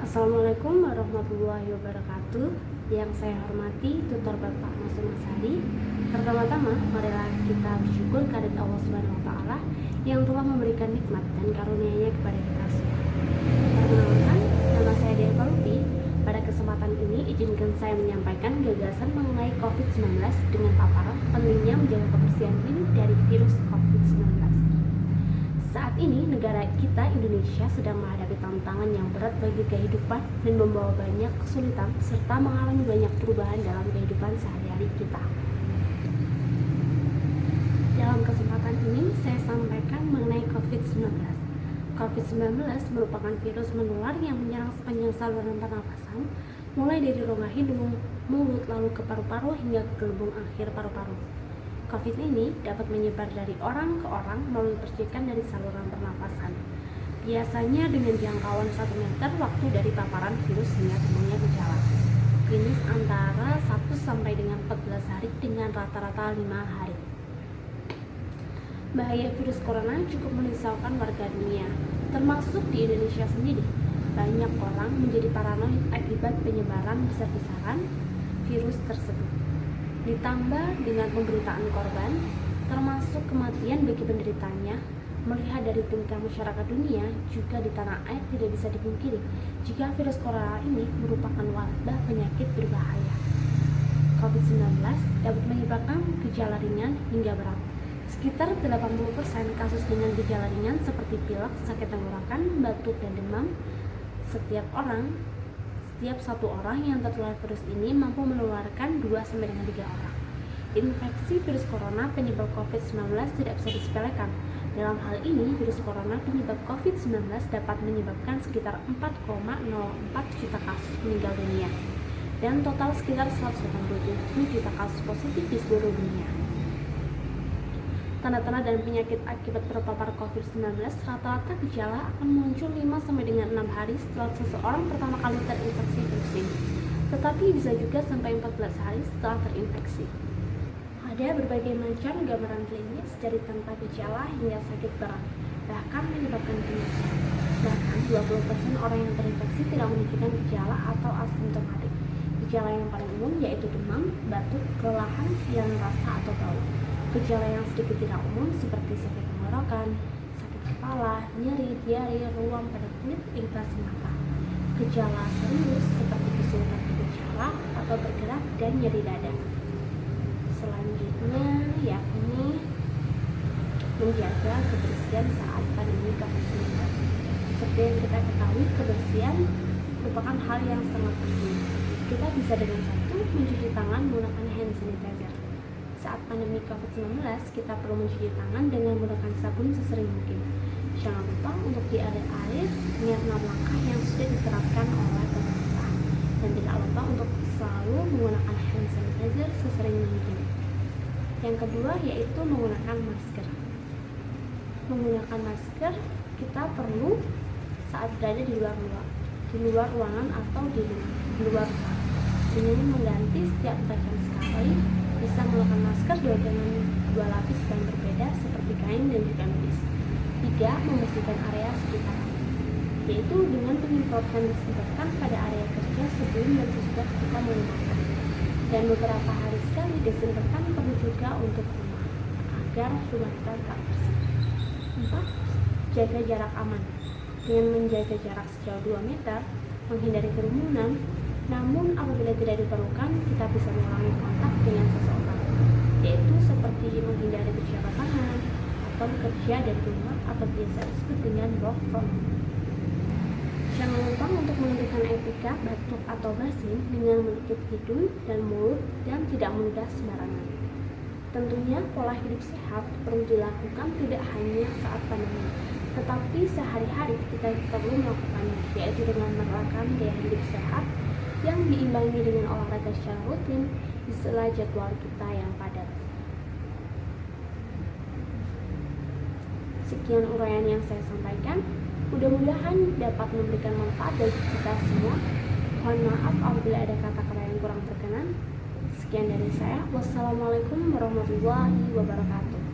Assalamualaikum warahmatullahi wabarakatuh. Yang saya hormati tutor Bapak Masud Masari. Pertama-tama, marilah kita bersyukur kehadirat Allah Subhanahu wa taala yang telah memberikan nikmat dan karunia-Nya kepada kita semua. Perkenalkan, nama saya Dea Paluti. Pada kesempatan ini izinkan saya menyampaikan gagasan mengenai COVID-19 dengan paparan pentingnya menjaga kebersihan diri dari virus COVID-19. Saat ini negara kita Indonesia sedang menghadapi tantangan yang berat bagi kehidupan dan membawa banyak kesulitan serta mengalami banyak perubahan dalam kehidupan sehari-hari kita. Dalam kesempatan ini saya sampaikan mengenai COVID-19. COVID-19 merupakan virus menular yang menyerang sepanjang saluran pernapasan, mulai dari rongga hidung, mulut, lalu ke paru-paru hingga ke gelembung akhir paru-paru. COVID ini dapat menyebar dari orang ke orang melalui percikan dari saluran pernapasan. Biasanya dengan jangkauan 1 meter waktu dari paparan virus hingga timbulnya gejala. Klinis antara 1 sampai dengan 14 hari dengan rata-rata 5 hari. Bahaya virus corona cukup merisaukan warga dunia, termasuk di Indonesia sendiri. Banyak orang menjadi paranoid akibat penyebaran besar-besaran virus tersebut. Ditambah dengan pemberitaan korban, termasuk kematian bagi penderitanya, melihat dari tingkah masyarakat dunia, juga di tanah air tidak bisa dipungkiri jika virus corona ini merupakan wabah penyakit berbahaya. COVID-19 dapat menyebabkan gejala ringan hingga berat. Sekitar 80% kasus dengan gejala ringan seperti pilek, sakit tenggorokan, batuk, dan demam. Setiap 1 orang yang tertular virus ini mampu menularkan 2-3 orang. Infeksi virus corona penyebab COVID-19 tidak bisa disepelekan. Dalam hal ini, virus corona penyebab COVID-19 dapat menyebabkan sekitar 4,04 juta kasus meninggal dunia dan total sekitar 187 juta kasus positif di seluruh dunia. Tanda-tanda dan penyakit akibat terpapar COVID-19, rata-rata gejala akan muncul 5-6 hari setelah seseorang pertama kali terinfeksi virus ini, tetapi bisa juga sampai 14 hari setelah terinfeksi. Ada berbagai macam gambaran klinis dari tanpa gejala hingga sakit berat, bahkan menyebabkan kematian. Bahkan 20% orang yang terinfeksi tidak menunjukkan gejala atau asimptomatik. Gejala yang paling umum yaitu demam, batuk, kelelahan, hilang rasa atau bau. Gejala yang sedikit tidak umum seperti sakit tenggorokan, sakit kepala, nyeri, diare, ruam pada kulit, iritasi mata. Gejala serius seperti kesulitan berbicara atau bergerak dan nyeri dada. Selanjutnya yakni menjaga kebersihan saat pandemi COVID-19. Seperti yang kita ketahui, kebersihan merupakan hal yang sangat penting. Kita bisa dengan satu mencuci tangan menggunakan hand sanitizer. Saat pandemi COVID-19, kita perlu mencuci tangan dengan menggunakan sabun sesering mungkin. Jangan lupa untuk dialir-alir dengan 6 langkah yang sudah diterapkan oleh pemerintah. Dan tidak lupa untuk selalu menggunakan hand sanitizer sesering mungkin. Yang kedua yaitu menggunakan masker. Menggunakan masker kita perlu saat berada di luar ruangan atau di luar rumah. Dengan mengganti setiap 4 jam sekali. Bisa menggunakan masker dengan 2 lapis kain berbeda seperti kain dan juga medis. 3. Membersihkan area sekitar, yaitu dengan menyemprotkan disinfektan pada area kerja sebelum dan sesudah kita menggunakan. Dan beberapa hari sekali disinfektan perlu juga untuk rumah agar rumah kita tetap bersih. 4. Jaga jarak aman. Dengan menjaga jarak sejauh 2 meter, menghindari kerumunan. Namun apabila tidak diperlukan, kita bisa mengurangi kontak dengan seseorang, yaitu seperti menghindari berjabat tangan atau bekerja dari rumah atau biasa disebut dengan work from home. Jangan lupa untuk menunjukkan etika batuk atau bersin dengan menutup hidung dan mulut dan tidak meludah sembarangan. Tentunya pola hidup sehat perlu dilakukan tidak hanya saat pandemi, tetapi sehari-hari kita perlu melakukannya, yaitu dengan menerapkan gaya hidup sehat yang diimbangi dengan olahraga secara rutin di sela jadwal kita yang padat. Sekian uraian yang saya sampaikan. Mudah-mudahan dapat memberikan manfaat bagi kita semua. Mohon maaf apabila ada kata-kata yang kurang berkenan. Sekian dari saya. Wassalamualaikum warahmatullahi wabarakatuh.